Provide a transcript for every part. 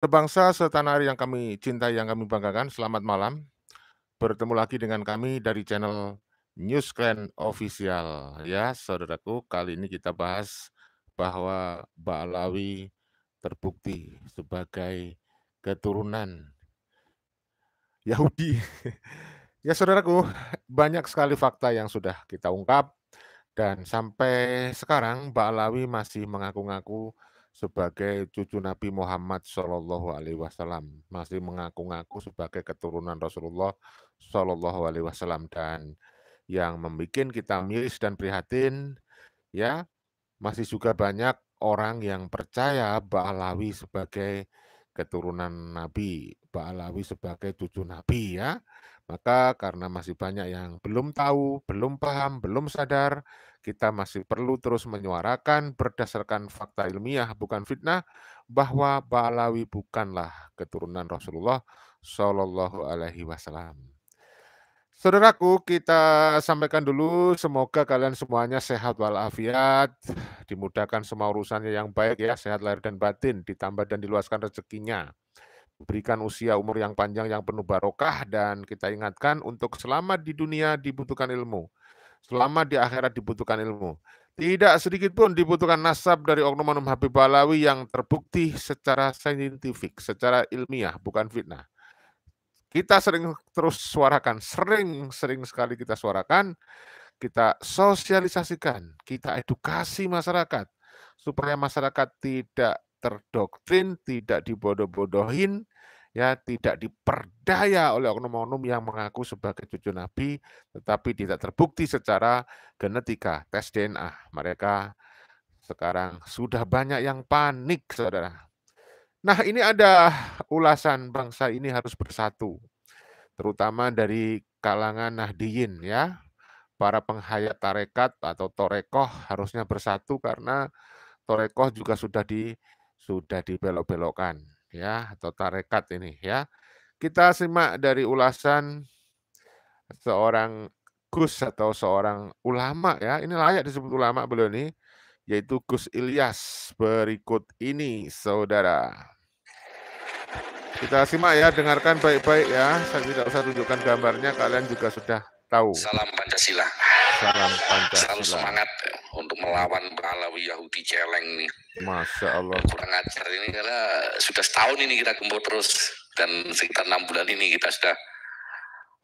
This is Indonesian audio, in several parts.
Sebangsa setanah air yang kami cintai, yang kami banggakan, selamat malam. Bertemu lagi dengan kami dari channel Newsclan Official. Ya, saudaraku, kali ini kita bahas bahwa Ba'alawi terbukti sebagai keturunan Yahudi. Ya, saudaraku, banyak sekali fakta yang sudah kita ungkap dan sampai sekarang Ba'alawi masih mengaku-ngaku sebagai cucu Nabi Muhammad Shallallahu Alaihi Wasallam, masih mengaku-ngaku sebagai keturunan Rasulullah Shallallahu Alaihi Wasallam. Dan yang membuat kita miris dan prihatin, ya, masih juga banyak orang yang percaya Ba'alawi sebagai keturunan Nabi, Ba'alawi sebagai cucu Nabi, ya. Maka karena masih banyak yang belum tahu, belum paham, belum sadar, kita masih perlu terus menyuarakan berdasarkan fakta ilmiah, bukan fitnah, bahwa Ba'alawi bukanlah keturunan Rasulullah Shallallahu Alaihi Wasallam. Saudaraku, kita sampaikan dulu, semoga kalian semuanya sehat walafiat, dimudahkan semua urusannya yang baik ya, sehat lahir dan batin, ditambah dan diluaskan rezekinya, berikan usia umur yang panjang yang penuh barokah, dan kita ingatkan untuk selamat di dunia dibutuhkan ilmu, selamat di akhirat dibutuhkan ilmu. Tidak sedikit pun dibutuhkan nasab dari oknum-oknum Habib Ba'alawi yang terbukti secara saintifik, secara ilmiah, bukan fitnah. Kita sering terus suarakan, sering sekali kita suarakan, kita sosialisasikan, kita edukasi masyarakat, supaya masyarakat tidak terdoktrin, tidak dibodoh-bodohin, ya, tidak diperdaya oleh oknum-oknum yang mengaku sebagai cucu Nabi, tetapi tidak terbukti secara genetika, tes DNA. Mereka sekarang sudah banyak yang panik, saudara. Nah, ini ada ulasan bangsa ini harus bersatu, terutama dari kalangan Nahdiyin, ya. Para penghayat tarekat atau torekoh harusnya bersatu karena torekoh juga sudah dibelok-belokkan, ya, atau tarekat ini, ya. Kita simak dari ulasan seorang Gus atau seorang ulama, ya. Ini layak disebut ulama beliau ini, yaitu Gus Ilyas. Berikut ini, saudara. Kita simak ya, dengarkan baik-baik ya. Saya tidak usah tunjukkan gambarnya, kalian juga sudah tahu. Salam Pancasila. Salam Pancasila. Selalu semangat untuk melawan Ba'alawi Yahudi celeng ini. Masya Allah. Kurang ajar ini karena sudah setahun ini kita gembur terus, dan sekitar 6 bulan ini kita sudah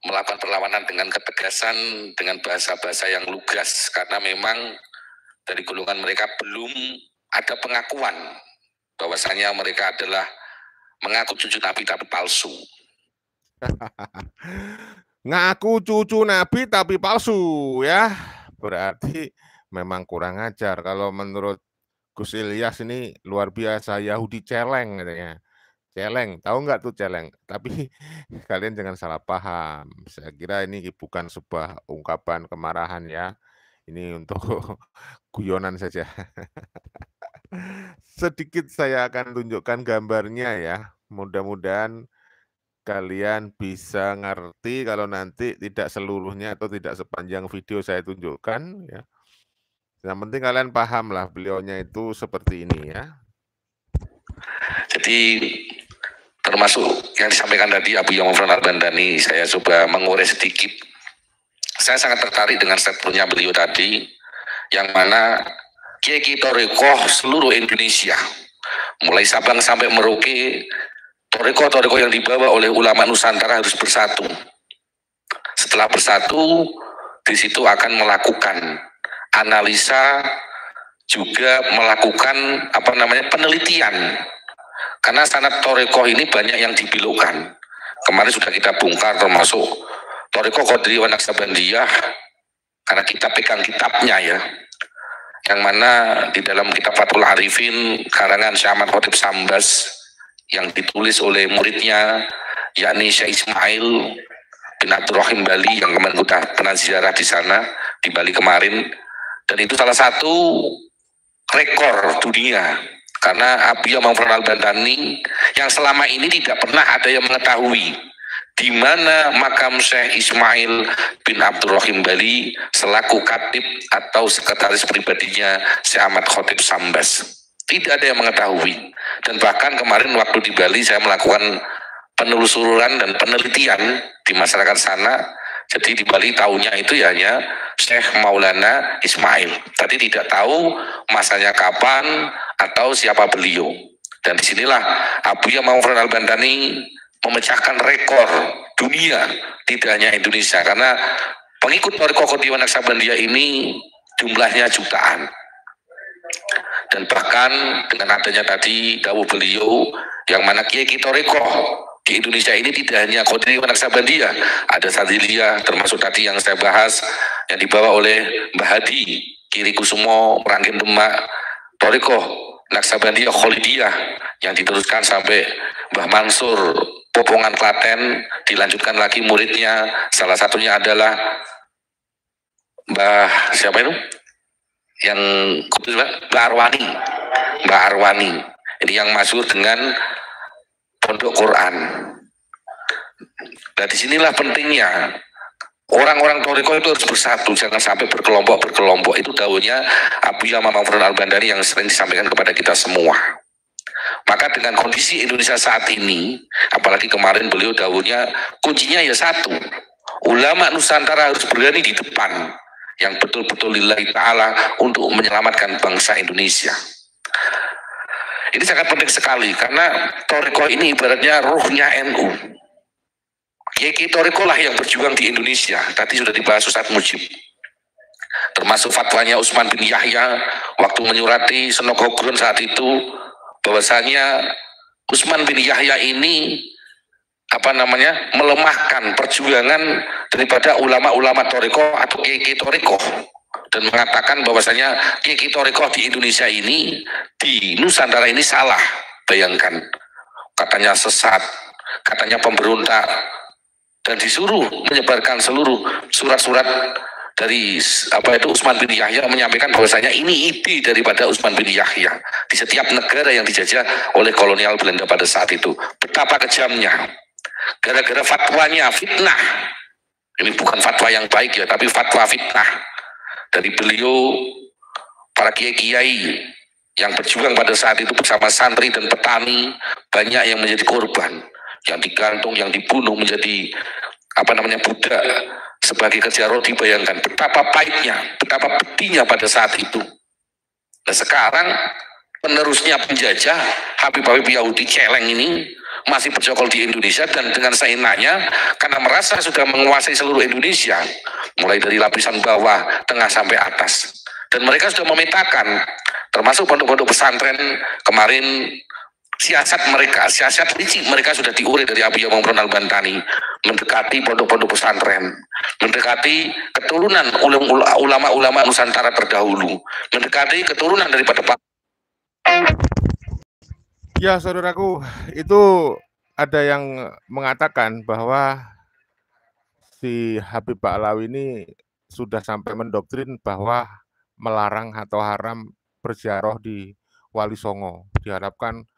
melakukan perlawanan dengan ketegasan, dengan bahasa-bahasa yang lugas, karena memang dari golongan mereka belum ada pengakuan bahwasanya mereka adalah mengaku cucu Nabi tapi palsu. Ngaku cucu Nabi tapi palsu, ya. Berarti memang kurang ajar. Kalau menurut Gus Ilyas ini luar biasa, Yahudi celeng katanya. Celeng, tahu nggak tuh celeng? Tapi kalian jangan salah paham. Saya kira ini bukan sebuah ungkapan kemarahan ya. Ini untuk guyonan saja. Sedikit saya akan tunjukkan gambarnya ya. Mudah-mudahan kalian bisa ngerti kalau nanti tidak seluruhnya atau tidak sepanjang video saya tunjukkan ya. Yang penting kalian paham lah beliaunya itu seperti ini ya. Jadi termasuk yang disampaikan tadi Abu Yamafran Al-Bandani, saya coba mengurai sedikit. Saya sangat tertarik dengan statementnya beliau tadi, yang mana Kiai Torekoh seluruh Indonesia, mulai Sabang sampai Merauke, Torekoh yang dibawa oleh ulama Nusantara harus bersatu. Setelah bersatu, di situ akan melakukan analisa, juga melakukan penelitian. Karena sanad Torekoh ini banyak yang dibelokkan. Kemarin sudah kita bongkar, termasuk Torekoh Qadiriyah Naqsabandiyah, karena kita pegang kitabnya ya, yang mana di dalam kitab Fathul Arifin karangan Syekh Ahmad Khotib Sambas yang ditulis oleh muridnya yakni Syekh Ismail bin Abdurrahim Bali, yang kemarin sudah pernah ziarah di sana di Bali kemarin, dan itu salah satu rekor dunia. Karena Abu Yamafran Al-Bandani yang selama ini tidak pernah ada yang mengetahui di mana makam Syekh Ismail bin Abdurrahim Bali selaku katib atau sekretaris pribadinya Syekh Ahmad Khotib Sambas. Tidak ada yang mengetahui. Dan bahkan kemarin waktu di Bali saya melakukan penelusuran dan penelitian di masyarakat sana. Jadi di Bali tahunya itu ya hanya Syekh Maulana Ismail. Tadi tidak tahu masanya kapan atau siapa beliau. Dan disinilah Abuya Muhammad Al-Bantani memecahkan rekor dunia, tidak hanya Indonesia, karena pengikut Thariqah Qadhimiyah Naqsabandiyah ini jumlahnya jutaan. Dan bahkan dengan adanya tadi dawuh beliau, yang mana kiai Thariqah di Indonesia ini tidak hanya Qadhimiyah Naqsabandiyah, ada Sadiliyah, termasuk tadi yang saya bahas yang dibawa oleh Mbah Hadi Kiri Kusumo Merangkin Demak, Thariqah Naqsabandiyah Khalidiyah yang diteruskan sampai Mbah Mansur Popongan Klaten, dilanjutkan lagi muridnya, salah satunya adalah Mbah siapa itu? Yang Mbah Arwani. Mbah Arwani. Ini yang masyhur dengan Pondok Quran. Nah, disinilah pentingnya orang-orang Thariqah itu harus bersatu, jangan sampai berkelompok-berkelompok. Itu dawuhnya Abuya Muhammad Al-Bantani yang sering disampaikan kepada kita semua. Maka dengan kondisi Indonesia saat ini, apalagi kemarin beliau dawuhnya, kuncinya ya satu, ulama Nusantara harus berani di depan, yang betul-betul lillahi ta'ala untuk menyelamatkan bangsa Indonesia. Ini sangat penting sekali, karena Thariqah ini ibaratnya ruhnya NU. Kiai Thariqah lah yang berjuang di Indonesia, tadi sudah dibahas Ustaz Mujib. Termasuk fatwanya Utsman bin Yahya, waktu menyurati Senogogron saat itu, bahwasanya Utsman bin Yahya ini melemahkan perjuangan daripada ulama-ulama Thariqah atau kiai Thariqah, dan mengatakan bahwasanya kiai Thariqah di Indonesia ini, di Nusantara ini salah. Bayangkan, katanya sesat, katanya pemberontak, dan disuruh menyebarkan seluruh surat-surat dari Utsman bin Yahya, menyampaikan bahwasanya ini ide daripada Utsman bin Yahya di setiap negara yang dijajah oleh kolonial Belanda pada saat itu. Betapa kejamnya, gara-gara fatwanya fitnah. Ini bukan fatwa yang baik ya, tapi fatwa fitnah dari beliau. Para kiai-kiai yang berjuang pada saat itu bersama santri dan petani, banyak yang menjadi korban, yang digantung, yang dibunuh menjadi budak sebagai kerja roti. Bayangkan betapa pahitnya, betapa pedihnya pada saat itu. Nah, sekarang penerusnya penjajah Habib-Habib Yahudi celeng ini masih bercokol di Indonesia, dan dengan seenaknya karena merasa sudah menguasai seluruh Indonesia, mulai dari lapisan bawah, tengah sampai atas. Dan mereka sudah memetakan, termasuk pondok-pondok pesantren kemarin, siasat licik mereka sudah diurai dari Abuya Muhammad Al-Bantani, mendekati pondok-pondok pesantren, mendekati keturunan ulama-ulama Nusantara terdahulu, mendekati keturunan daripada Pak. Ya, saudaraku, itu ada yang mengatakan bahwa si Habib Ba'alawi ini sudah sampai mendoktrin bahwa melarang atau haram berziarah di Wali Songo. Diharapkan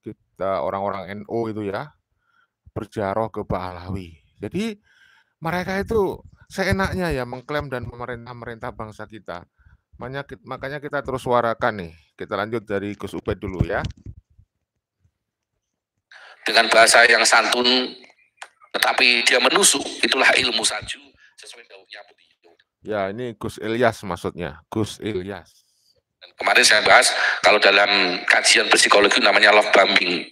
kita orang-orang NU itu ya berziarah ke Ba'alawi. Jadi mereka itu seenaknya ya mengklaim dan memerintah bangsa kita. Makanya kita terus suarakan nih. Kita lanjut dari Gus Ubed dulu ya. Dengan bahasa yang santun, tetapi dia menusuk, itulah ilmu saju sesuai daunnya beliau. Ya, ini Gus Ilyas maksudnya, Gus Ilyas. Kemarin saya bahas, kalau dalam kajian psikologi namanya love bombing.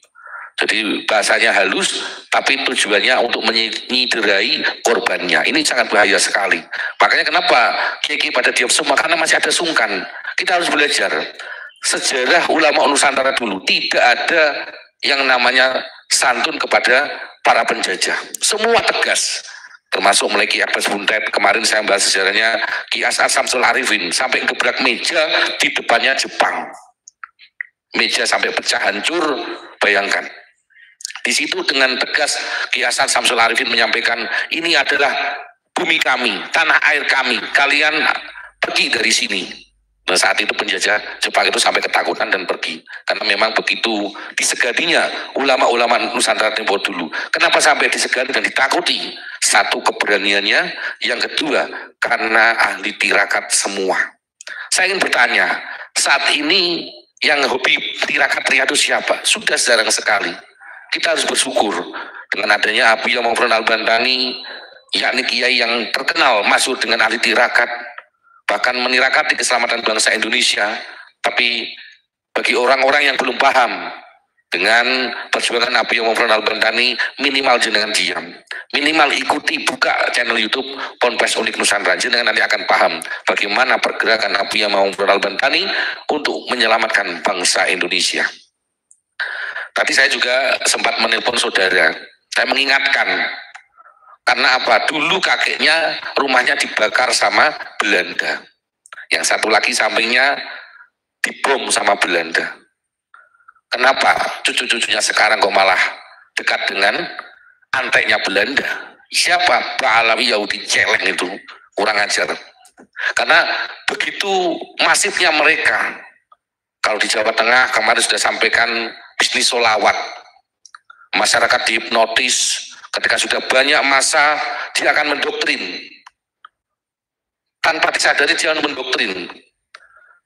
Jadi bahasanya halus, tapi tujuannya untuk menyiderai korbannya. Ini sangat bahaya sekali. Makanya kenapa kiai pada diam semua, karena masih ada sungkan. Kita harus belajar sejarah ulama Nusantara dulu. Tidak ada yang namanya santun kepada para penjajah. Semua tegas. Termasuk mulai Ki Abbas Buntet. Kemarin saya bahas sejarahnya Ki As'ad Syamsul Arifin, sampai gebrak meja di depannya Jepang. Meja sampai pecah hancur, bayangkan. Di situ dengan tegas Ki As'ad Syamsul Arifin menyampaikan, ini adalah bumi kami, tanah air kami, kalian pergi dari sini. Nah, saat itu penjajah Jepang itu sampai ketakutan dan pergi, karena memang begitu disegadinya ulama-ulama Nusantara tempo dulu. Kenapa sampai disegani dan ditakuti? Satu, keberaniannya. Yang kedua, karena ahli tirakat semua. Saya ingin bertanya, saat ini Yang hobi tirakat itu siapa? Sudah jarang sekali. Kita harus bersyukur dengan adanya Habib Muhammad Al-Bantani, yakni kiai yang terkenal masuk dengan ahli tirakat, bahkan menirakati keselamatan bangsa Indonesia. Tapi bagi orang-orang yang belum paham dengan perjuangan Habib Muhammad Al-Bantani, minimal jenengan diam, minimal ikuti buka channel YouTube Ponpes Unik Nusantara, jenengan nanti akan paham bagaimana pergerakan Habib Muhammad Al-Bantani untuk menyelamatkan bangsa Indonesia. Tadi saya juga sempat menelpon saudara, saya mengingatkan, karena apa? Dulu kakeknya rumahnya dibakar sama Belanda, yang satu lagi sampingnya dibom sama Belanda. Kenapa cucu-cucunya sekarang kok malah dekat dengan anteknya Belanda? Siapa? Pak Alawi Yahudi Celeng itu, kurang ajar. Karena begitu masifnya mereka. Kalau di Jawa Tengah kemarin sudah sampaikan bisnis solawat, masyarakat dihipnotis, ketika sudah banyak massa dia akan mendoktrin, tanpa disadari dia mendoktrin.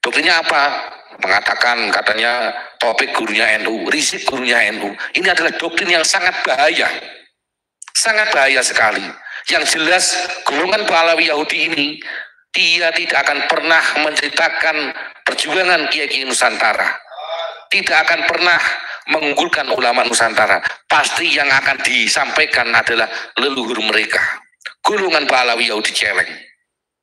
Doktrinnya apa? Mengatakan katanya topik gurunya NU, Rizik gurunya NU. Ini adalah doktrin yang sangat bahaya sekali. Yang jelas golongan Pahlawi Yahudi ini dia tidak akan pernah menceritakan perjuangan kiai-kiai Nusantara, tidak akan pernah mengunggulkan ulama Nusantara. Pasti yang akan disampaikan adalah leluhur mereka, golongan Pahlawi Yahudi Celeng.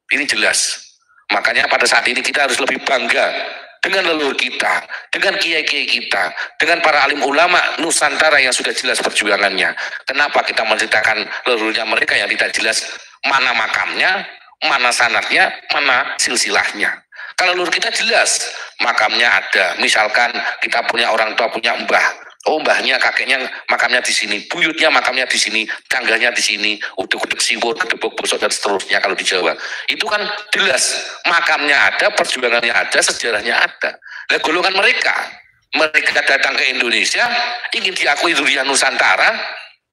Ini jelas. Makanya pada saat ini kita harus lebih bangga dengan leluhur kita, dengan kiai-kiai kita, dengan para alim ulama Nusantara yang sudah jelas perjuangannya. Kenapa kita menceritakan leluhurnya mereka yang tidak jelas mana makamnya, mana sanadnya, mana silsilahnya? Kalau leluhur kita jelas, makamnya ada. Misalkan kita punya orang tua, punya mbah. Oh, mbahnya, kakeknya makamnya di sini, buyutnya makamnya di sini, tangganya di sini, uduk-uduk siwur, gedebok bosok dan seterusnya. Kalau di Jawa itu kan jelas makamnya ada, perjuangannya ada, sejarahnya ada. Nah, golongan mereka datang ke Indonesia ingin diakui durian Nusantara,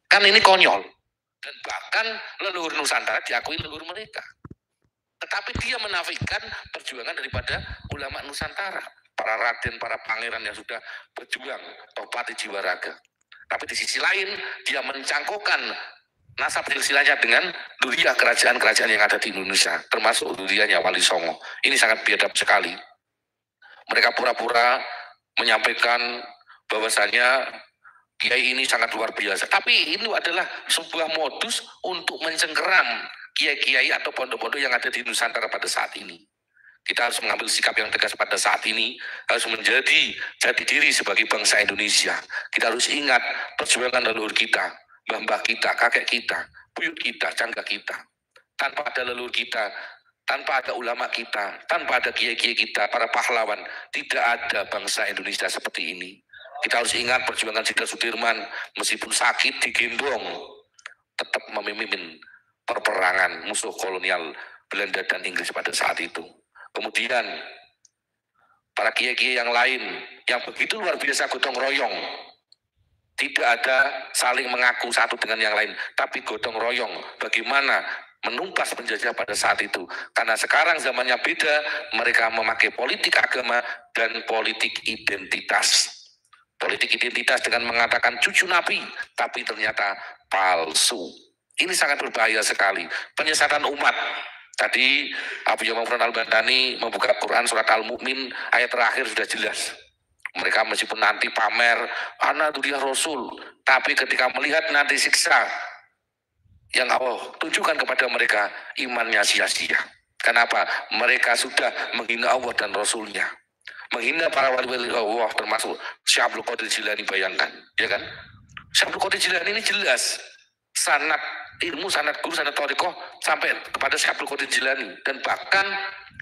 kan ini konyol. Dan bahkan leluhur Nusantara diakui leluhur mereka, tetapi dia menafikan perjuangan daripada ulama Nusantara, para raden, para pangeran yang sudah berjuang, topati jiwa raga. Tapi di sisi lain dia mencangkokkan nasab silsilahnya dengan duriah kerajaan-kerajaan yang ada di Indonesia, termasuk duriahnya Wali Songo. Ini sangat biadab sekali. Mereka pura-pura menyampaikan bahwasanya kiai ini sangat luar biasa, tapi ini adalah sebuah modus untuk mencengkeram kiai-kiai atau pondok-pondok yang ada di Nusantara pada saat ini. Kita harus mengambil sikap yang tegas pada saat ini, harus menjadi jati diri sebagai bangsa Indonesia. Kita harus ingat perjuangan leluhur kita, mbah-mbah kita, kakek kita, buyut kita, cangga kita. Tanpa ada leluhur kita, tanpa ada ulama kita, tanpa ada kiai-kiai kita, para pahlawan, tidak ada bangsa Indonesia seperti ini. Kita harus ingat perjuangan Jenderal Sudirman, meskipun sakit digendong, tetap memimpin perperangan musuh kolonial Belanda dan Inggris pada saat itu. Kemudian para kiai-kiai yang lain yang begitu luar biasa gotong royong, tidak ada saling mengaku satu dengan yang lain, tapi gotong royong bagaimana menumpas penjajah pada saat itu. Karena sekarang zamannya beda, mereka memakai politik agama dan politik identitas. Politik identitas dengan mengatakan cucu Nabi, tapi ternyata palsu. Ini sangat berbahaya sekali. Penyesatan umat. Tadi Habib Muhammad Al-Bantani membuka Quran surat Al-Mu'min ayat terakhir sudah jelas. Mereka meskipun nanti pamer anak duriah Rasul, tapi ketika melihat nanti siksa yang Allah tunjukkan kepada mereka, imannya sia-sia. Kenapa? Mereka sudah menghina Allah dan Rasulnya, menghina para wali-wali Allah, termasuk Syekh Abdul Qadir Jilani. Bayangkan, ya kan? Syekh Abdul Qadir Jilani ini jelas sanad ilmu, sanad guru, sanad thariqah sampai kepada Syekh Abdul Qadir Jilani. Dan bahkan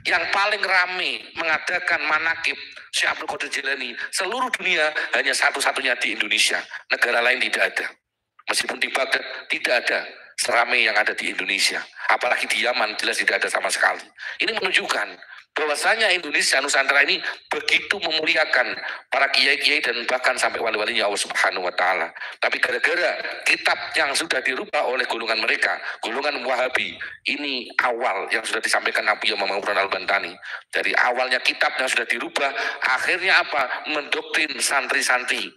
yang paling ramai mengadakan manakib Syekh Abdul Qadir Jilani seluruh dunia hanya satu-satunya di Indonesia. Negara lain tidak ada. Meskipun di Baghdad tidak ada seramai yang ada di Indonesia. Apalagi di Yaman jelas tidak ada sama sekali. Ini menunjukkan bahwasanya Indonesia Nusantara ini begitu memuliakan para kiai-kiai dan bahkan sampai wali-walinya Allah Subhanahu wa taala. Tapi gara-gara kitab yang sudah dirubah oleh golongan mereka, golongan Wahabi, ini awal yang sudah disampaikan Abu Yahya Muhammad Al-Bantani. Dari awalnya kitab yang sudah dirubah, akhirnya apa? Mendoktrin santri-santri,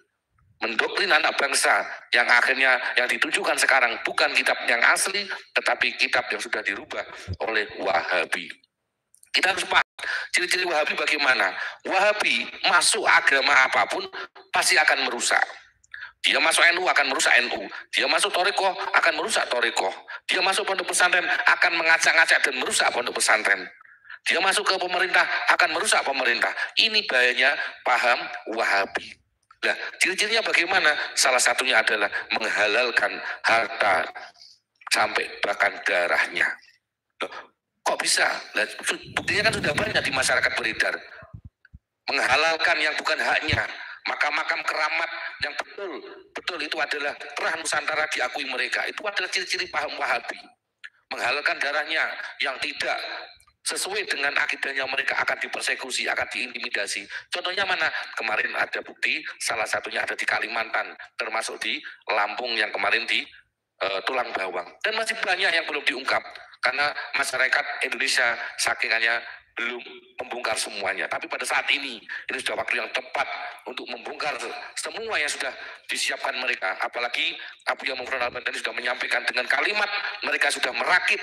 mendoktrin anak bangsa, yang akhirnya yang ditujukan sekarang bukan kitab yang asli, tetapi kitab yang sudah dirubah oleh Wahabi. Kita harus paham ciri-ciri Wahabi bagaimana. Wahabi masuk agama apapun pasti akan merusak. Dia masuk NU akan merusak NU. Dia masuk Torikoh akan merusak Torikoh. Dia masuk pondok pesantren akan mengacak-ngacak dan merusak pondok pesantren. Dia masuk ke pemerintah akan merusak pemerintah. Ini bahayanya paham Wahabi. Nah, ciri-cirinya bagaimana? Salah satunya adalah menghalalkan harta sampai bahkan darahnya. Kok bisa? Nah, buktinya kan sudah banyak di masyarakat beredar. Menghalalkan yang bukan haknya. Makam-makam keramat yang betul itu adalah kerah Nusantara diakui mereka. Itu adalah ciri-ciri paham Wahabi. Menghalalkan darahnya yang tidak sesuai dengan akidahnya mereka akan dipersekusi, akan diintimidasi. Contohnya mana? Kemarin ada bukti, salah satunya ada di Kalimantan, termasuk di Lampung yang kemarin di Tulang Bawang. Dan masih banyak yang belum diungkap. Karena masyarakat Indonesia sakingannya belum membongkar semuanya. Tapi pada saat ini sudah waktu yang tepat untuk membongkar semua yang sudah disiapkan mereka. Apalagi Abu Yahya Muhammad Al-Bantani sudah menyampaikan dengan kalimat mereka sudah merakit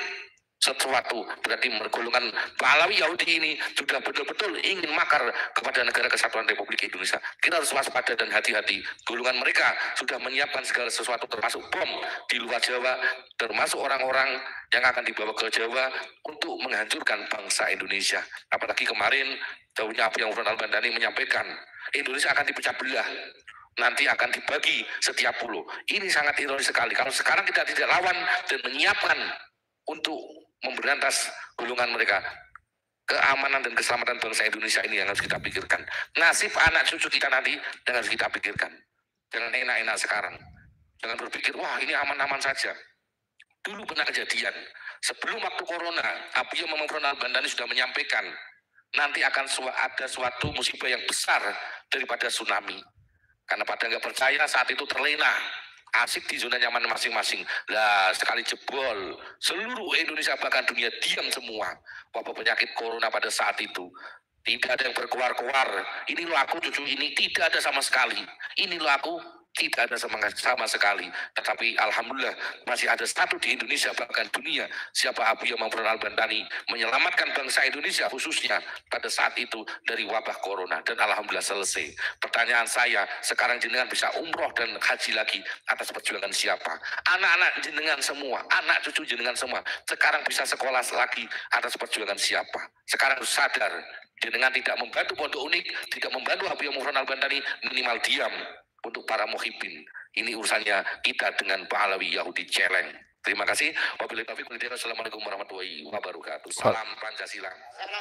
sesuatu. Berarti golongan Pahlawi Yahudi ini sudah betul-betul ingin makar kepada negara kesatuan Republik Indonesia. Kita harus waspada dan hati-hati. Golongan mereka sudah menyiapkan segala sesuatu termasuk bom di luar Jawa, termasuk orang-orang yang akan dibawa ke Jawa untuk menghancurkan bangsa Indonesia. Apalagi kemarin daunnya Abu Yahya Muhammad Al-Bantani menyampaikan Indonesia akan dipecah belah, nanti akan dibagi setiap pulau. Ini sangat ironis sekali. Kalau sekarang kita tidak lawan dan menyiapkan untuk memberantas golongan mereka, keamanan dan keselamatan bangsa Indonesia ini yang harus kita pikirkan. Nasib anak cucu kita nanti yang harus kita pikirkan. Jangan enak-enak sekarang. Jangan berpikir, wah ini aman-aman saja. Dulu pernah kejadian. Sebelum waktu corona, Abu Yahya Muhammad Al-Bantani sudah menyampaikan, nanti akan ada suatu musibah yang besar daripada tsunami. Karena pada nggak percaya saat itu terlena. Asik di zona nyaman masing-masing. Lah sekali jebol, seluruh Indonesia bahkan dunia diam semua. Wabah penyakit corona pada saat itu. Tidak ada yang berkuar-kuar. Ini loh aku cucu ini, tidak ada sama sekali. Ini loh aku, tidak ada sama sekali. Tetapi alhamdulillah masih ada satu di Indonesia bahkan dunia, siapa Abu Yahya Muhammad Al-Bantani, menyelamatkan bangsa Indonesia khususnya pada saat itu dari wabah corona, dan alhamdulillah selesai. Pertanyaan saya, sekarang jenengan bisa umroh dan haji lagi atas perjuangan siapa? Anak-anak jenengan semua, anak cucu jenengan semua sekarang bisa sekolah lagi atas perjuangan siapa? Sekarang harus sadar, jenengan tidak membantu Pondok Unik, tidak membantu Abu Yahya Muhammad Al-Bantani, minimal diam. Untuk para muhibbin, ini urusannya kita dengan Pahlawi Yahudi celeng. Terima kasih. Wabillahi taufiq wal hidayah. Assalamualaikum warahmatullahi wabarakatuh. Salam Pancasila.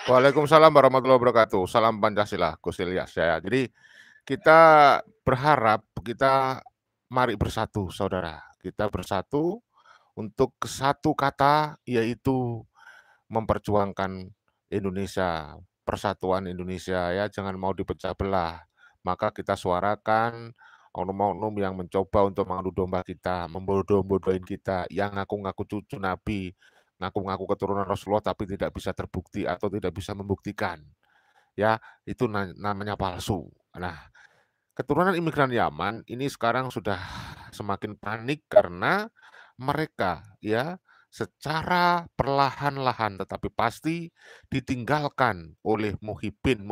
Waalaikumsalam warahmatullahi wabarakatuh. Salam Pancasila, Gus Ilyas ya. Jadi kita berharap, kita mari bersatu saudara. Kita bersatu untuk satu kata, yaitu memperjuangkan Indonesia, persatuan Indonesia ya, jangan mau dipecah belah. Maka kita suarakan oknum-oknum yang mencoba untuk mengadu domba kita, membodoh-bodohin kita, yang ngaku-ngaku cucu Nabi, ngaku-ngaku keturunan Rasulullah tapi tidak bisa terbukti atau tidak bisa membuktikan. Ya, itu namanya palsu. Nah, keturunan imigran Yaman ini sekarang sudah semakin panik karena mereka ya secara perlahan-lahan tetapi pasti ditinggalkan oleh muhibbin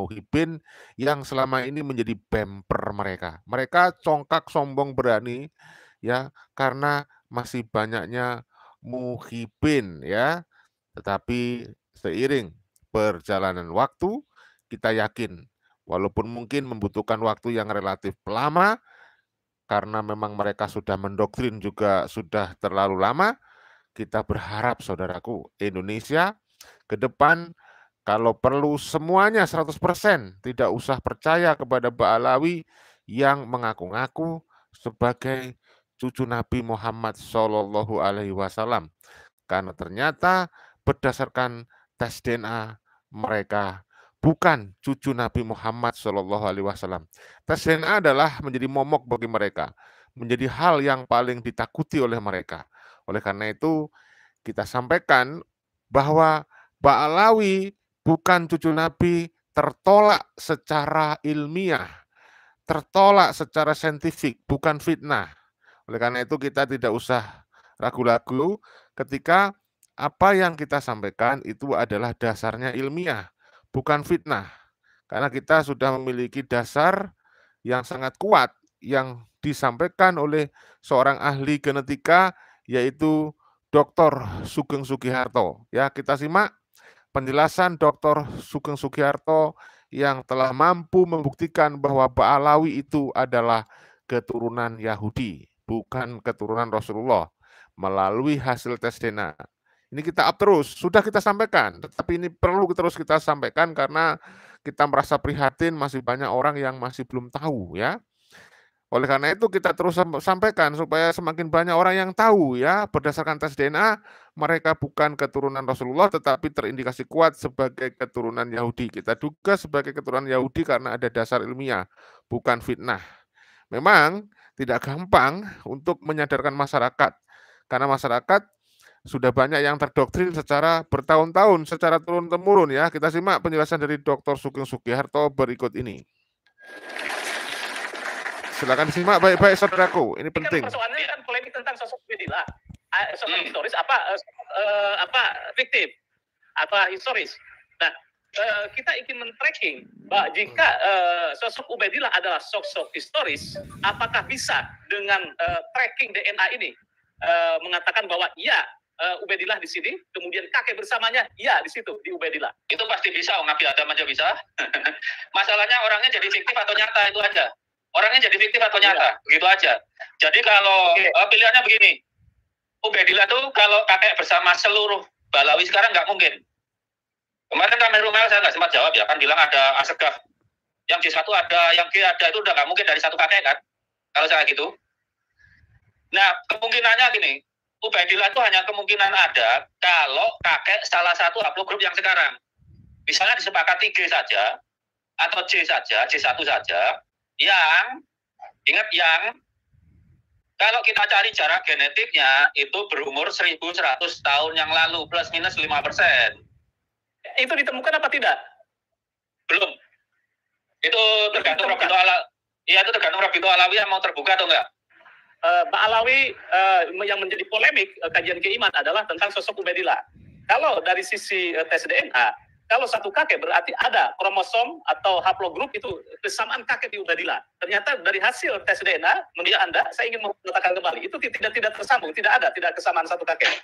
yang selama ini menjadi bemper mereka. Mereka congkak sombong berani ya karena masih banyaknya muhibbin ya. Tetapi seiring perjalanan waktu kita yakin walaupun mungkin membutuhkan waktu yang relatif lama karena memang mereka sudah mendoktrin juga sudah terlalu lama. Kita berharap saudaraku, Indonesia ke depan kalau perlu semuanya 100%, tidak usah percaya kepada Ba'alawi yang mengaku-ngaku sebagai cucu Nabi Muhammad SAW. Karena ternyata berdasarkan tes DNA mereka bukan cucu Nabi Muhammad SAW. Tes DNA adalah menjadi momok bagi mereka, menjadi hal yang paling ditakuti oleh mereka. Oleh karena itu, kita sampaikan bahwa Ba'alawi bukan cucu Nabi, tertolak secara ilmiah, tertolak secara saintifik, bukan fitnah. Oleh karena itu kita tidak usah ragu-ragu ketika apa yang kita sampaikan itu adalah dasarnya ilmiah, bukan fitnah. Karena kita sudah memiliki dasar yang sangat kuat yang disampaikan oleh seorang ahli genetika yaitu Dr. Sugeng Sugiharto. Ya, kita simak penjelasan Dr. Sugeng Sugiharto yang telah mampu membuktikan bahwa Ba'alawi itu adalah keturunan Yahudi, bukan keturunan Rasulullah melalui hasil tes DNA. Ini kita up terus, sudah kita sampaikan, tetapi ini perlu terus kita sampaikan karena kita merasa prihatin masih banyak orang yang masih belum tahu ya. Oleh karena itu kita terus sampaikan supaya semakin banyak orang yang tahu ya, berdasarkan tes DNA mereka bukan keturunan Rasulullah tetapi terindikasi kuat sebagai keturunan Yahudi. Kita duga sebagai keturunan Yahudi karena ada dasar ilmiah, bukan fitnah. Memang tidak gampang untuk menyadarkan masyarakat karena masyarakat sudah banyak yang terdoktrin secara bertahun-tahun, secara turun-temurun ya. Kita simak penjelasan dari Dr. Sugeng Sugiharto berikut ini. Silakan disimak baik-baik saudaraku, ini penting. Persoalannya kan polemik tentang sosok Ubedillah, sosok historis apa fiktif, apa historis. Nah, kita ingin men-tracking bahwa jika sosok Ubedillah adalah sosok historis, apakah bisa dengan tracking DNA ini mengatakan bahwa iya Ubedillah di sini, kemudian kakek bersamanya iya di situ di Ubedillah. Itu pasti bisa, Nabi Adam aja bisa. Masalahnya orangnya jadi fiktif atau nyata itu aja. Orangnya jadi fiktif atau nyata, begitu aja. Jadi kalau pilihannya begini, Ubedillah tuh kalau kakek bersama seluruh Ba'alawi sekarang nggak mungkin. Kemarin Kamil Rumel saya nggak sempat jawab ya, kan bilang ada Asegaf, yang J1 ada, yang G ada, itu udah nggak mungkin dari satu kakek kan, kalau saya gitu. Nah, kemungkinannya gini, Ubedillah itu hanya kemungkinan ada kalau kakek salah satu haplogrup yang sekarang. Misalnya disepakati G saja, atau J saja, J1 saja, yang, ingat yang, kalau kita cari jarak genetiknya, itu berumur 1100 tahun yang lalu, plus minus 5%. Itu ditemukan apa tidak? Belum. Itu tergantung Rabito Alawi. Iya, itu tergantung Rabito Alawi yang mau terbuka atau enggak. Ba'alawi yang menjadi polemik kajian keiman adalah tentang sosok Ubedillah. Kalau dari sisi tes DNA, kalau satu kakek berarti ada kromosom atau haplogrup itu kesamaan kakek di Ubedillah. Ternyata dari hasil tes DNA, menurut Anda, saya ingin mengatakan kembali, itu tidak tersambung, tidak kesamaan satu kakek.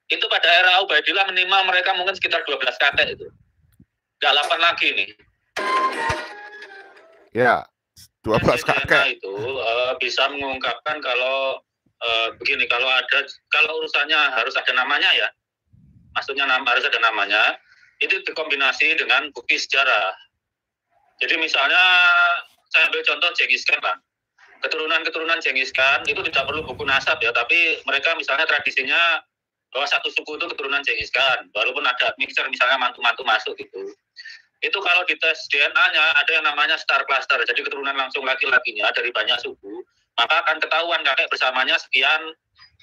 Itu pada era Ubedillah minimal mereka mungkin sekitar 12 kakek itu. Nggak 8 lagi nih. Ya, 12 kakek. Itu bisa mengungkapkan kalau begini, kalau urusannya harus ada namanya ya. Maksudnya harus ada namanya, itu dikombinasi dengan bukti sejarah. Jadi misalnya, saya ambil contoh Genghis Khan Pak. Keturunan Genghis Khan itu tidak perlu buku nasab ya, tapi mereka misalnya tradisinya bahwa satu suku itu keturunan Genghis Khan, walaupun ada mixer misalnya mantu-mantu masuk gitu. Itu kalau dites DNA-nya ada yang namanya star cluster, jadi keturunan langsung laki-lakinya dari banyak suku, maka akan ketahuan kakek bersamanya sekian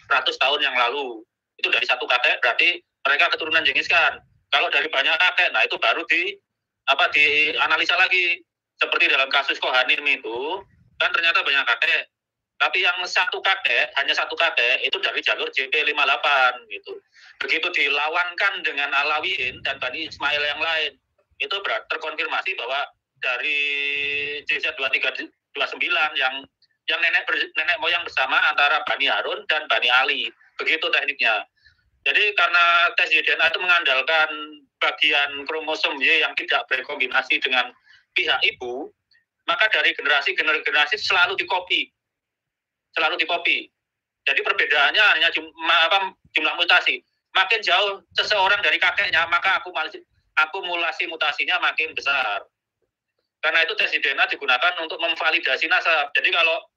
ratus tahun yang lalu. Itu dari satu kakek berarti mereka keturunan Genghis Khan. Kalau dari banyak kakek, nah itu baru dianalisa lagi. Seperti dalam kasus Kohanim itu, kan ternyata banyak kakek. Tapi yang hanya satu kakek, itu dari jalur JP58 gitu. Begitu dilawankan dengan Alawiyin dan Bani Ismail yang lain, itu terkonfirmasi bahwa dari JZ2329 yang nenek moyang bersama antara Bani Harun dan Bani Ali. Begitu tekniknya. Jadi karena tes DNA itu mengandalkan bagian kromosom Y yang tidak berkombinasi dengan pihak ibu, maka dari generasi ke generasi selalu dikopi. Jadi perbedaannya hanya jumlah mutasi. Makin jauh seseorang dari kakeknya, maka akumulasi mutasinya makin besar. Karena itu tes DNA digunakan untuk memvalidasi nasab. Jadi kalau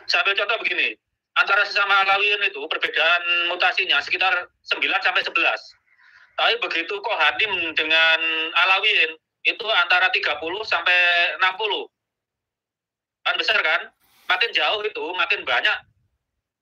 saya ambil contoh begini, antara sesama Alawiyin itu perbedaan mutasinya sekitar 9 sampai 11. Tapi begitu Kohanim dengan Alawiyin itu antara 30 sampai 60. Kan besar kan? Makin jauh itu makin banyak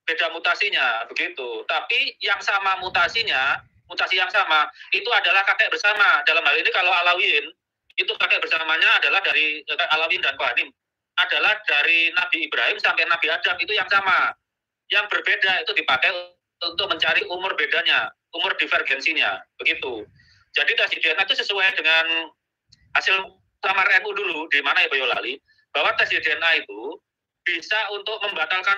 beda mutasinya begitu. Tapi yang sama mutasinya, mutasi yang sama itu adalah kakek bersama. Dalam hal ini kalau Alawiyin itu kakek bersamanya adalah dari Alawiyin dan Kohanim adalah dari Nabi Ibrahim sampai Nabi Adam, itu yang sama. Yang berbeda itu dipakai untuk mencari umur bedanya, umur divergensinya, begitu. Jadi tes DNA itu sesuai dengan hasil lamar NU dulu, di mana ya Boyolali, bahwa tes DNA itu bisa untuk membatalkan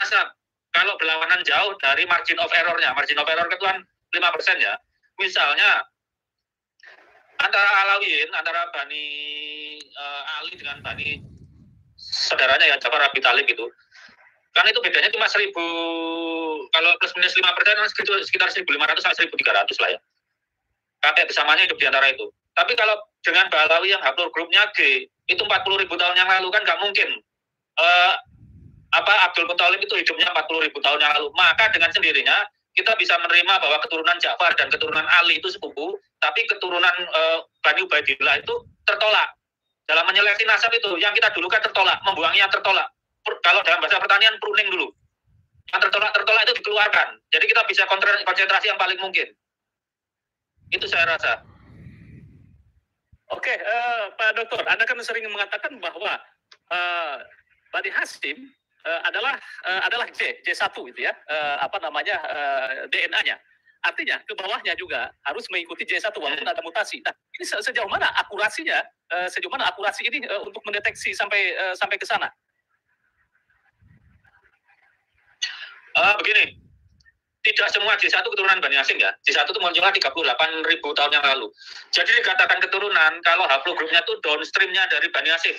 nasab kalau berlawanan jauh dari margin of error-nya. Margin of error itu kan 5% ya. Misalnya antara Alawiyin, antara Bani Ali dengan Bani saudaranya ya Jafar Abi Talib itu, kan itu bedanya cuma 1000, kalau plus minus 5% sekitar 1500 sampai 1300 lah ya. Kakek bersamanya hidup di antara itu. Tapi kalau dengan Balawi yang haplogroup grupnya G, itu 40.000 tahun yang lalu kan nggak mungkin. Abdul Muthalib itu hidupnya 40.000 tahun yang lalu. Maka dengan sendirinya kita bisa menerima bahwa keturunan Ja'far dan keturunan Ali itu sepupu, tapi keturunan Bani Ubaidillah itu tertolak. Dalam menyeleksi nasab itu, yang kita dulu kan tertolak, membuangnya tertolak. Kalau dalam bahasa pertanian, pruning dulu. Yang tertolak itu dikeluarkan. Jadi kita bisa konsentrasi yang paling mungkin. Itu saya rasa. Oke, Pak Dokter, Anda kan sering mengatakan bahwa Bani Hasyim adalah J1 itu ya, DNA-nya. Artinya ke bawahnya juga harus mengikuti J1 walaupun ada mutasi. Nah, ini sejauh mana akurasinya? Sejauh mana akurasi ini untuk mendeteksi sampai ke sana? Begini, tidak semua J1 keturunan Bani Hasyim ya. J1 itu munculnya 38.000 tahun yang lalu. Jadi dikatakan keturunan kalau haplogrupnya itu downstreamnya dari Bani Hasyim.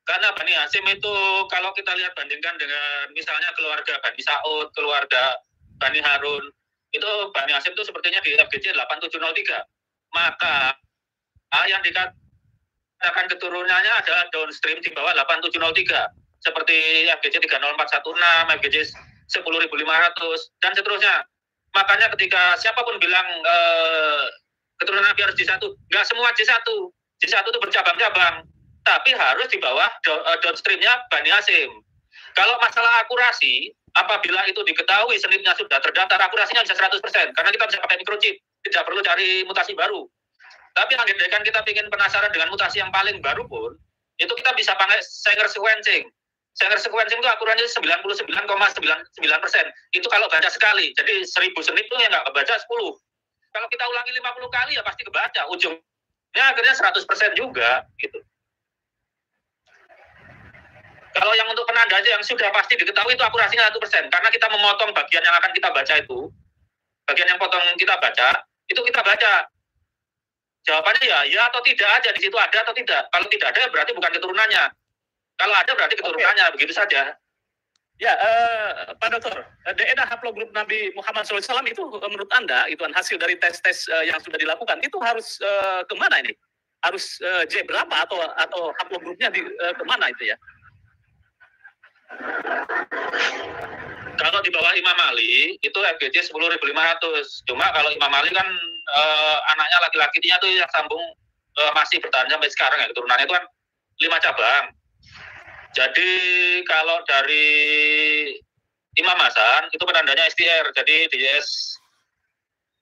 Karena Bani Hasyim itu kalau kita lihat bandingkan dengan misalnya keluarga Bani Sa'ud, keluarga Bani Harun, itu Bani Hasyim itu sepertinya di FGC 8703. Maka yang dikatakan keturunannya adalah downstream di bawah 8703. Seperti FGC 30416, FGC 10.500, dan seterusnya. Makanya ketika siapapun bilang keturunan Nabi harus J1, nggak semua J1. J1 itu bercabang-cabang, tapi harus di bawah downstreamnya Bani Hasyim. Kalau masalah akurasi, apabila itu diketahui senipnya sudah terdaftar, akurasinya bisa 100%, karena kita bisa pakai microchip, tidak perlu cari mutasi baru. Tapi andaikan kita ingin penasaran dengan mutasi yang paling baru pun, itu kita bisa pakai Sanger sequencing. Sanger sequencing itu akurasinya 99,99%. Itu kalau baca sekali, jadi 1000 senip itu ya nggak kebaca 10. Kalau kita ulangi 50 kali ya pasti kebaca, ujungnya akhirnya 100% juga, gitu. Kalau yang untuk penanda aja yang sudah pasti diketahui itu akurasinya 100%, karena kita memotong bagian yang akan kita baca itu, bagian yang potong kita baca, itu kita baca. Jawabannya ya atau tidak aja, di situ ada atau tidak. Kalau tidak ada berarti bukan keturunannya. Kalau ada berarti keturunannya, begitu saja. Ya, Pak Dokter, DNA haplogrup Nabi Muhammad SAW itu menurut Anda, itu hasil dari tes-tes yang sudah dilakukan, itu harus kemana ini? Harus J berapa atau haplogrupnya kemana itu ya? Kalau di bawah Imam Ali itu FGC 10.500. Cuma kalau Imam Ali kan anaknya laki-lakinya tuh yang sambung masih bertahan sampai sekarang ya, keturunannya itu kan 5 cabang. Jadi kalau dari Imam Hasan itu penandanya STR, jadi DS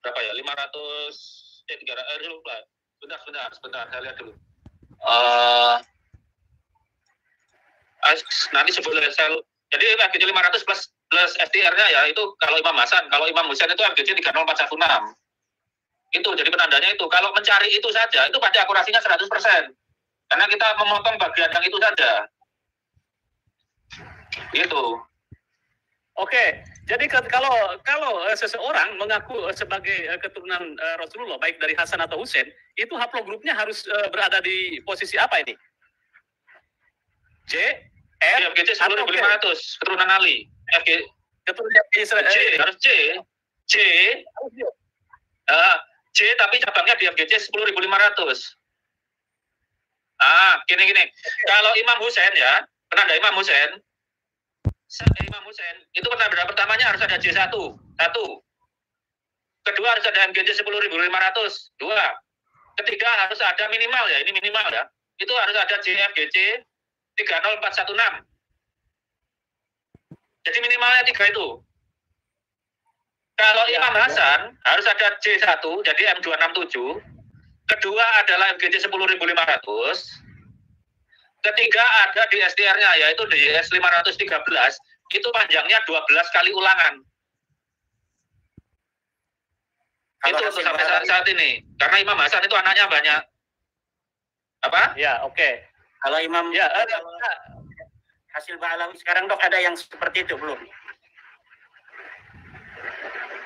berapa ya, 500 300 lupa. Sebentar saya lihat dulu. Nanti sebut sel. Jadi FGC 500 plus STR-nya ya itu kalau Imam Hasan. Kalau Imam Husain itu FGC 30416. Itu jadi penandanya itu. Kalau mencari itu saja itu pasti akurasinya 100%. Karena kita memotong bagian yang itu saja. Gitu. Oke, jadi kalau seseorang mengaku sebagai keturunan Rasulullah, baik dari Hasan atau Husain, itu haplogrupnya harus berada di posisi apa ini? J, R, FGC 10.500, keturunan Ali. keturunan Israel. J, harus J. J tapi cabangnya di FGC 10.500. Gini. Kalau Imam Husain ya, penanda Imam Husain itu penanda pertamanya harus ada J1. Kedua harus ada MGC 10.500. Dua. Ketiga harus ada minimal ya, ini minimal ya. Itu harus ada JFGC 30416. Jadi minimalnya 3 itu. Kalau Imam Hasan harus ada J1, jadi M267. Kedua adalah MGC 10.500. Ketiga ada di STR-nya, yaitu DS 513. Itu panjangnya 12 kali ulangan. Itu untuk sampai saat ini. Karena Imam Hasan itu anaknya banyak. Apa? Ya, oke. Kalau Imam Ya, hasil Ba'alawi sekarang dok ada yang seperti itu belum?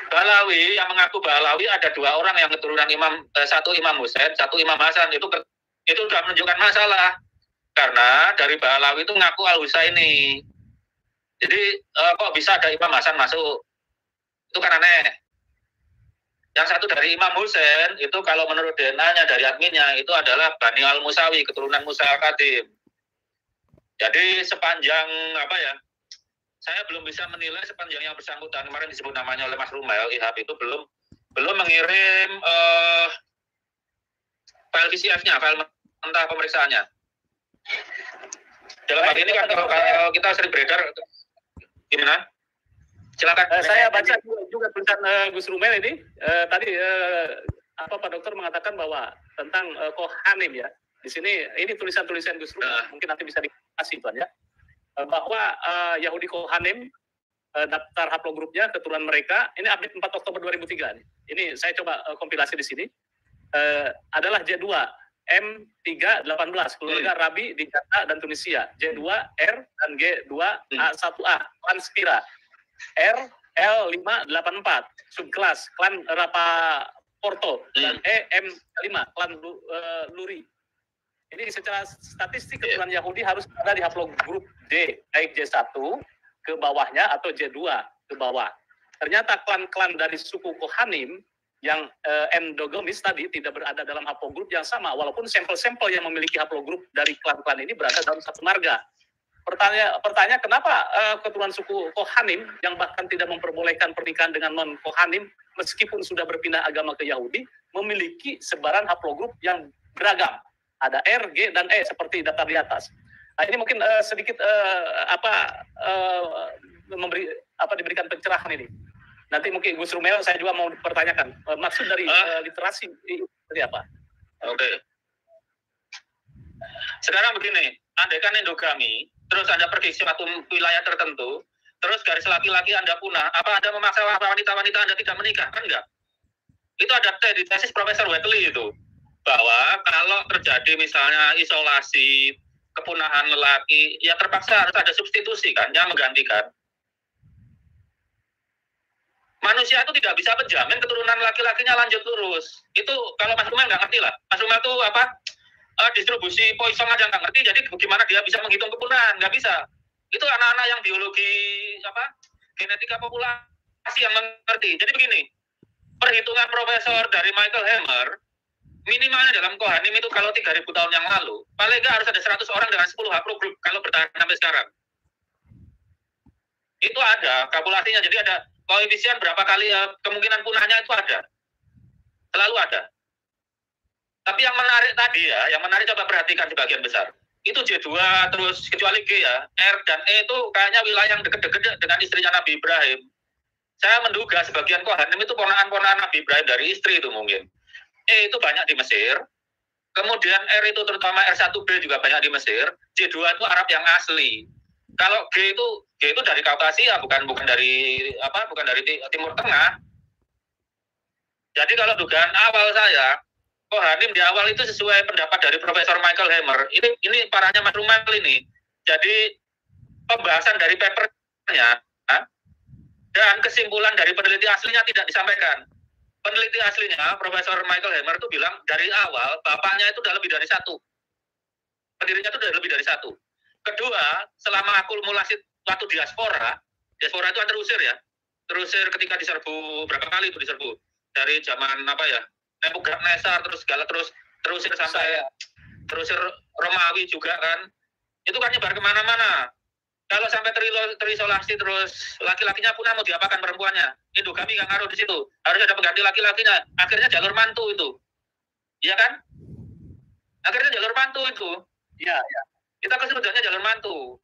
Ba'alawi yang mengaku Ba'alawi ada 2 orang yang keturunan Imam, satu Imam Husain, satu Imam Hasan. Itu sudah menunjukkan masalah. Karena dari Ba'alawi itu ngaku Al-Husaini. Jadi kok bisa ada Imam Hasan masuk? Itu kan aneh. Yang satu dari Imam Husain itu kalau menurut DNA-nya dari adminnya itu adalah Bani Al-Musawi, keturunan Musa Al-Qadim. Jadi sepanjang apa ya? Saya belum bisa menilai sepanjang yang bersangkutan kemarin disebut namanya oleh Mas Rumail Ihab itu belum mengirim file VCF-nya, file mentah pemeriksaannya. Dalam hal ini kan kalau kita sering beredar, gimana? Silakan. Saya baca juga tulisan Gus Rumail ini tadi Pak Dokter mengatakan bahwa tentang Kohanim ya. Di sini ini tulisan-tulisan Gus Rumail, mungkin nanti bisa dikasih Tuan ya. Bahwa Yahudi Kohanim daftar haplogrupnya keturunan mereka ini update 4 Oktober 2003 nih. Ini saya coba kompilasi di sini adalah J2 M318 keluarga Rabi di Jakarta dan Tunisia, J2 R dan G2A1A klan Spira, R L584 subkelas klan Rapaporto dan EM5 klan Luri. Ini secara statistik keturunan Yahudi harus ada di haplogrup D, baik J1 ke bawahnya atau J2 ke bawah. Ternyata klan-klan dari suku Kohanim yang endogamis tadi tidak berada dalam haplogrup yang sama, walaupun sampel-sampel yang memiliki haplogrup dari klan-klan ini berada dalam satu marga. Pertanyaan kenapa keturunan suku Kohanim yang bahkan tidak memperbolehkan pernikahan dengan non-Kohanim meskipun sudah berpindah agama ke Yahudi memiliki sebaran haplogrup yang beragam. Ada R, G, dan E seperti daftar di atas. Nah, ini mungkin sedikit diberikan pencerahan ini. Nanti mungkin Gus Rumail saya juga mau pertanyakan maksud dari literasi seperti apa? Oke. Sekarang begini, andaikan endogami, terus Anda pergi ke suatu wilayah tertentu, terus garis laki-laki Anda punah, apa Anda memaksa wanita-wanita Anda tidak menikah? Kan enggak. Itu ada di tesis Profesor Wetley itu. Bahwa kalau terjadi misalnya isolasi kepunahan lelaki, ya terpaksa harus ada substitusi kan, yang menggantikan. Manusia itu tidak bisa menjamin keturunan laki-lakinya lanjut lurus. Itu kalau Mas Rumail nggak ngerti lah. Mas Rumail itu distribusi poison aja nggak ngerti, jadi gimana dia bisa menghitung kepunahan? Nggak bisa. Itu anak-anak yang biologi genetika populasi yang mengerti. Jadi begini, perhitungan profesor dari Michael Hammer, minimalnya dalam Kohanim itu kalau 3.000 tahun yang lalu, paling nggak harus ada 100 orang dengan 10 haplogrup kalau bertahan sampai sekarang. Itu ada kalkulasinya, jadi ada koefisien berapa kali kemungkinan punahnya itu ada. Selalu ada. Tapi yang menarik tadi ya, yang menarik coba perhatikan sebagian besar. Itu J2 terus kecuali G ya, R dan E itu kayaknya wilayah yang deket-deket dengan istrinya Nabi Ibrahim. Saya menduga sebagian Kohanim itu ponakan-ponakan Nabi Ibrahim dari istri itu mungkin. E itu banyak di Mesir, kemudian R itu terutama R1B juga banyak di Mesir, J2 itu Arab yang asli. Kalau G itu dari Kaukasia, bukan dari Timur Tengah. Jadi kalau dugaan awal saya, Kohanim di awal itu sesuai pendapat dari Profesor Michael Hammer. Ini parahnya Mas Rumail ini. Jadi pembahasan dari papernya dan kesimpulan dari peneliti aslinya tidak disampaikan. Peneliti aslinya, Profesor Michael Hammer itu bilang dari awal bapaknya itu sudah lebih dari satu. Pendirinya itu sudah lebih dari satu. Kedua, selama akumulasi waktu diaspora itu kan terusir ya. Terusir ketika diserbu, berapa kali itu diserbu? Dari zaman Nebukadnezar terus segala terusir sampai terusir Romawi juga kan. Itu kan nyebar kemana-mana. Kalau sampai terisolasi terus laki-lakinya punah mau diapakan perempuannya? Endogami nggak ngaruh di situ. Harus ada pengganti laki-lakinya. Akhirnya jalur mantu itu, iya kan? Akhirnya jalur mantu itu. Ya, ya. Kita keserutannya jalur mantu.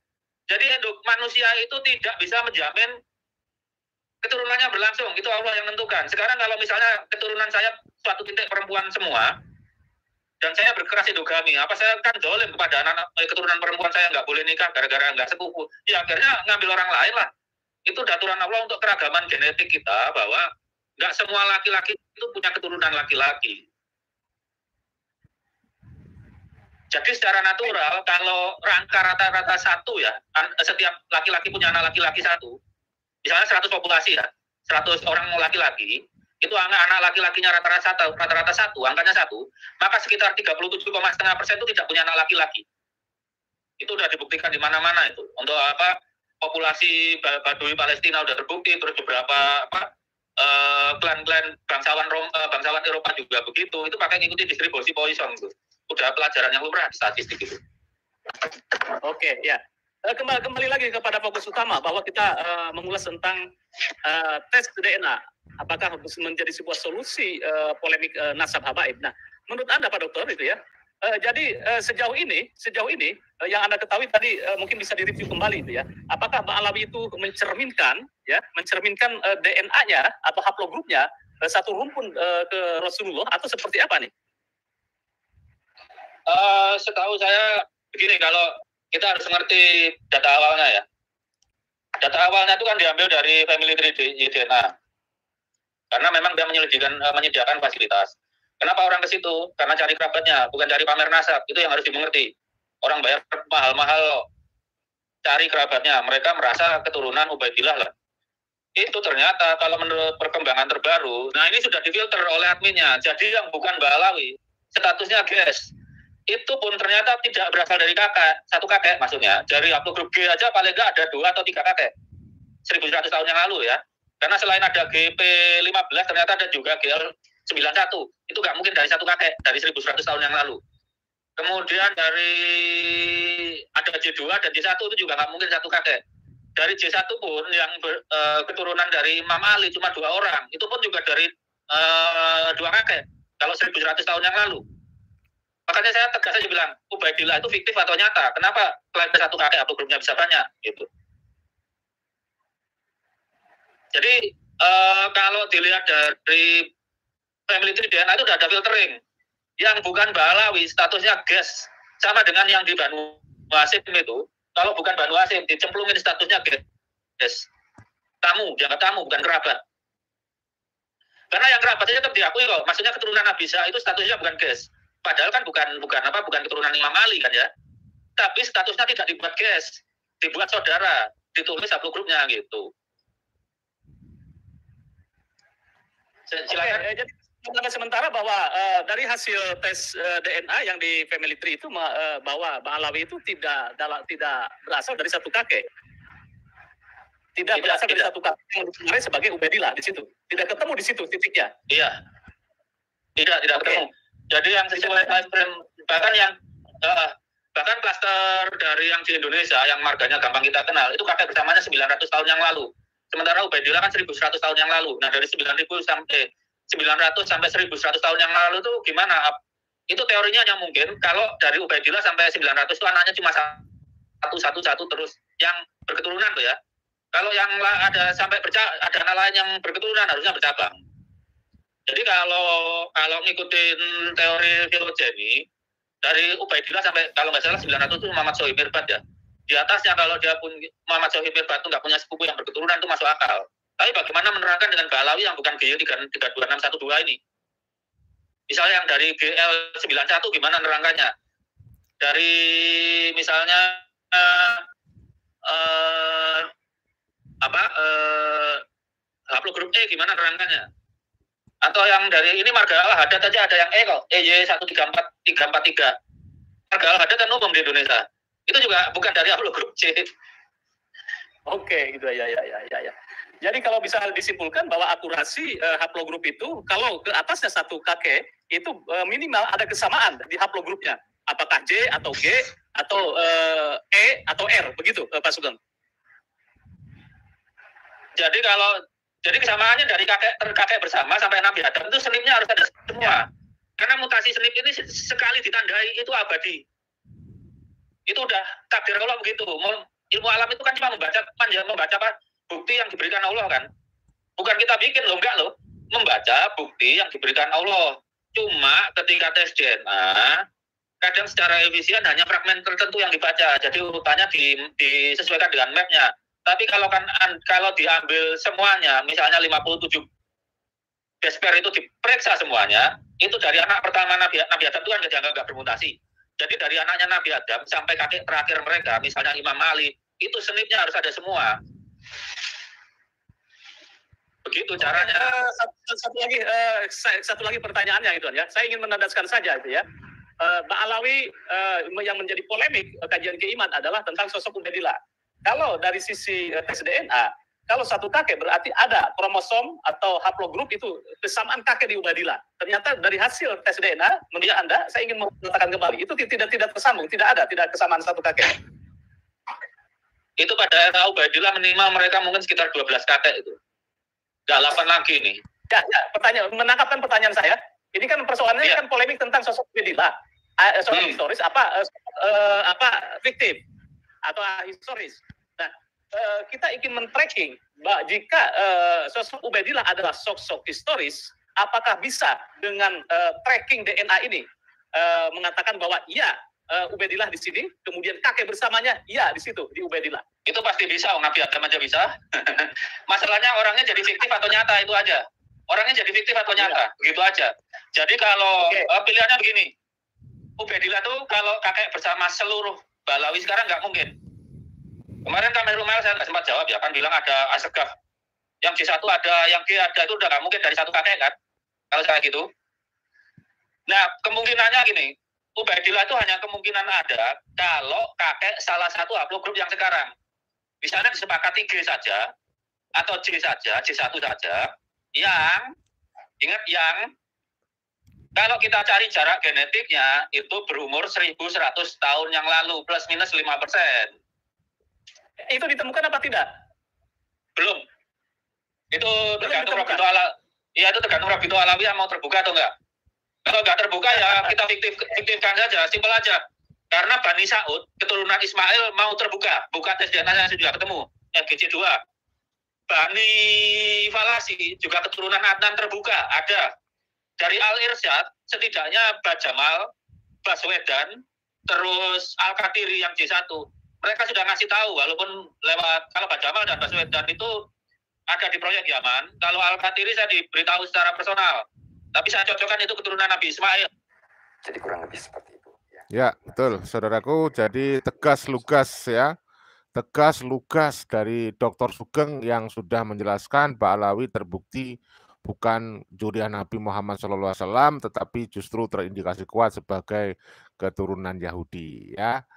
Jadi manusia itu tidak bisa menjamin keturunannya berlangsung. Itu Allah yang menentukan. Sekarang kalau misalnya keturunan saya suatu titik perempuan semua, dan saya berkeras endogami, apa saya kan dolim kepada anak keturunan perempuan saya nggak boleh nikah gara-gara nggak sepupu, ya akhirnya ngambil orang lain lah. Itu aturan Allah untuk keragaman genetik kita, bahwa nggak semua laki-laki itu punya keturunan laki-laki. Jadi secara natural kalau rangka rata-rata satu ya, setiap laki-laki punya anak laki-laki satu, misalnya 100 populasi ya, 100 orang laki-laki, itu anak laki-lakinya rata-rata satu, angkanya satu, maka sekitar 37,5% itu tidak punya anak laki-laki. Itu sudah dibuktikan di mana-mana itu. Untuk apa populasi Badui Palestina sudah terbukti, terus beberapa klan-klan bangsawan Eropa juga begitu. Itu pakai ngikuti distribusi Poisson itu. Udah pelajaran yang lumrah di statistik itu. Oke, ya. Kembali lagi kepada fokus utama bahwa kita mengulas tentang tes DNA. Apakah menjadi sebuah solusi polemik nasab habaib? Nah, menurut Anda Pak Dokter itu ya. Jadi sejauh ini yang Anda ketahui tadi mungkin bisa direview kembali itu ya. Apakah Mbak Alawi itu mencerminkan DNA-nya atau haplogrupnya satu rumpun ke Rasulullah atau seperti apa nih? Setahu saya begini, kalau kita harus mengerti data awalnya ya. Data awalnya itu kan diambil dari Family Tree DNA. Karena memang dia menyediakan fasilitas. Kenapa orang ke situ? Karena cari kerabatnya, bukan cari pamer nasab. Itu yang harus dimengerti. Orang bayar mahal-mahal cari kerabatnya. Mereka merasa keturunan Ubaidillah lah. Itu ternyata kalau menurut perkembangan terbaru, nah ini sudah difilter oleh adminnya. Jadi yang bukan Mbak Alawi, statusnya guys. Itu pun ternyata tidak berasal dari satu kakek maksudnya. Dari haplogrup G aja paling nggak ada 2 atau 3 kakek. 1100 tahun yang lalu ya. Karena selain ada GP15 ternyata ada juga GL91. Itu nggak mungkin dari satu kakek, dari 1100 tahun yang lalu. Kemudian dari ada J2 dan J1 itu juga nggak mungkin satu kakek. Dari J1 pun yang keturunan dari Imam Ali cuma 2 orang. Itu pun juga dari 2 kakek. Kalau 1100 tahun yang lalu. Makanya saya tegas aja bilang, Ubaidillah itu fiktif atau nyata? Kenapa klaim satu kakek atau grupnya bisa banyak? Gitu. Jadi kalau dilihat dari Family Tree DNA itu sudah ada filtering. Yang bukan Mbak Alawi statusnya guest, sama dengan yang di Banu Hasyim itu. Kalau bukan Banu Hasyim dicemplungin statusnya guest. Tamu, dianggap tamu, bukan kerabat. Karena yang kerabat saja tetap diakui kok. Maksudnya keturunan Nabi Isa itu statusnya bukan guest. Padahal kan bukan keturunan Imam Ali kan ya. Tapi statusnya tidak dibuat guest, dibuat saudara, ditulis haplogrupnya gitu. Silakan. Oke, jadi sementara bahwa dari hasil tes DNA yang di Family Tree itu bahwa Mbak Alawi itu tidak berasal dari satu kakek. Tidak berasal dari satu kakek yang dikenal sebagai Ubaidillah di situ. Tidak ketemu di situ titiknya. Iya. Tidak ketemu. Jadi yang sesuai bahkan klaster dari yang di Indonesia yang marganya gampang kita kenal itu kakek bersamanya 900 tahun yang lalu. Sementara Ubaidillah kan 1100 tahun yang lalu. Nah dari 900 sampai 1100 tahun yang lalu itu gimana? Itu teorinya yang mungkin kalau dari Ubaidillah sampai 900 itu anaknya cuma satu terus yang berketurunan tuh ya. Kalau yang ada sampai ada anak lain yang berketurunan harusnya bercabang. Jadi kalau ngikutin teori filogeni dari Ubaidillah sampai kalau nggak salah 900 itu Muhammad Sohib Mirbat ya. Di atasnya kalau dia pun Muhammad Sohib Mirbat itu nggak punya sepupu yang berketurunan itu masuk akal. Tapi bagaimana menerangkan dengan Mbak Alawi yang bukan GY 32612 ini? Misalnya yang dari GL91 gimana menerangkannya? Dari misalnya haplogrup E gimana menerangkannya? Atau yang dari ini marga al-hadat aja ada yang E kok, EY134343. Marga al-hadat kan umum di Indonesia. Itu juga bukan dari haplogrup C. Oke, gitu ya. Jadi kalau bisa disimpulkan bahwa akurasi haplogrup itu kalau ke atasnya satu kakek itu minimal ada kesamaan di haplogrupnya. Apakah J atau G atau E atau R begitu Pak Sugeng? Jadi kesamaannya dari kakek bersama sampai Nabi Adam itu selipnya harus ada semua. Karena mutasi selip ini sekali ditandai itu abadi. Itu udah takdir Allah begitu. Ilmu alam itu kan cuma membaca bukti yang diberikan Allah kan. Bukan kita bikin loh, enggak loh. Membaca bukti yang diberikan Allah. Cuma ketika tes DNA, kadang secara efisien hanya fragmen tertentu yang dibaca. Jadi urutannya disesuaikan dengan mapnya. Tapi kalau diambil semuanya, misalnya 57 desper itu diperiksa semuanya, itu dari anak pertama Nabi Adam itu kan dianggap nggak bermutasi. Jadi dari anaknya Nabi Adam sampai kakek terakhir mereka, misalnya Imam Ali, itu selipnya harus ada semua. Begitu caranya. Satu lagi pertanyaannya itu ya. Saya ingin menandaskan saja itu ya. Mbak Alawi yang menjadi polemik kajian keiman adalah tentang sosok Ubaidillah. Kalau dari sisi tes DNA, kalau satu kakek berarti ada kromosom atau haplogrup itu kesamaan kakek di Ubaidillah. Ternyata dari hasil tes DNA, menurut Anda, saya ingin mengatakan kembali, itu tidak tersambung, tidak kesamaan satu kakek. Itu pada era Ubaidillah minimal mereka mungkin sekitar 12 kakek itu. Nggak 8 lagi nih. Ya, menangkapkan pertanyaan saya. Ini kan persoalannya kan polemik tentang sosok Ubaidillah. Soal historis apa fiktif atau historis. Nah, kita ingin men-tracking jika sosok Ubaidillah adalah sosok historis, apakah bisa dengan tracking DNA ini mengatakan bahwa iya Ubaidillah di sini, kemudian kakek bersamanya iya di situ di Ubaidillah. Itu pasti bisa, Nabi Adam aja bisa. Masalahnya orangnya jadi fiktif atau nyata itu aja. Orangnya jadi fiktif atau nyata, begitu aja. Jadi kalau pilihannya begini, Ubaidillah tuh kalau kakek bersama seluruh Balawi sekarang nggak mungkin. Kemarin Kamil Rumel saya nggak sempat jawab ya, kan bilang ada Asegaf. Yang J1 ada, yang G ada, itu udah nggak mungkin dari satu kakek kan. Kalau saya gitu. Nah, kemungkinannya gini, Ubaidillah itu hanya kemungkinan ada kalau kakek salah satu haplogrup yang sekarang. Misalnya disepakati G saja, atau J saja, J1 saja, yang kalau kita cari jarak genetiknya itu berumur 1100 tahun yang lalu plus minus 5%. Itu ditemukan apa tidak? Belum. Itu tergantung Robito itu tergantung Robito Alawi mau terbuka atau enggak. Kalau enggak terbuka ya kita fiktifkan saja, simpel aja. Karena Bani Sa'ud, keturunan Ismail mau terbuka, bukan tes DNA-nya sudah ketemu, GC2. Bani Falasi juga keturunan Adnan terbuka, ada. Dari Al-Irsyad, setidaknya Bajamal, Baswedan, terus Al-Qatiri yang J1. Mereka sudah ngasih tahu, walaupun lewat, kalau Bajamal dan Baswedan itu ada di proyek Yaman, kalau Al-Qatiri saya diberitahu secara personal. Tapi saya cocokkan itu keturunan Nabi Ismail. Jadi kurang lebih seperti itu. Ya, betul, saudaraku. Jadi tegas lugas ya. Tegas lugas dari Dr. Sugeng yang sudah menjelaskan Mbak Alawi terbukti bukan zuriat Nabi Muhammad SAW, tetapi justru terindikasi kuat sebagai keturunan Yahudi ya.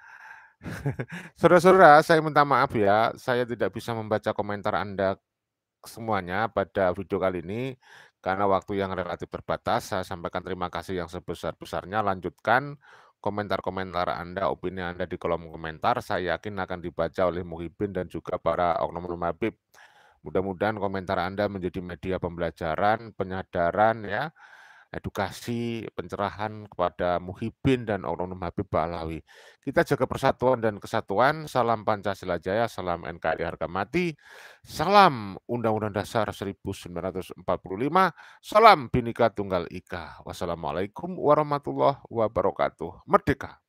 Saudara-saudara, saya minta maaf ya, saya tidak bisa membaca komentar Anda semuanya pada video kali ini karena waktu yang relatif terbatas. Saya sampaikan terima kasih yang sebesar-besarnya. Lanjutkan komentar-komentar Anda, opini Anda di kolom komentar. Saya yakin akan dibaca oleh Muhyiddin dan juga para oknum Habib. Mudah-mudahan komentar Anda menjadi media pembelajaran, penyadaran, ya, edukasi, pencerahan kepada Muhyiddin dan oknum Habib Alawi. Kita jaga persatuan dan kesatuan. Salam Pancasila Jaya, salam NKRI harga mati, salam Undang-Undang Dasar 1945, salam Bhinneka Tunggal Ika. Wassalamualaikum warahmatullahi wabarakatuh. Merdeka!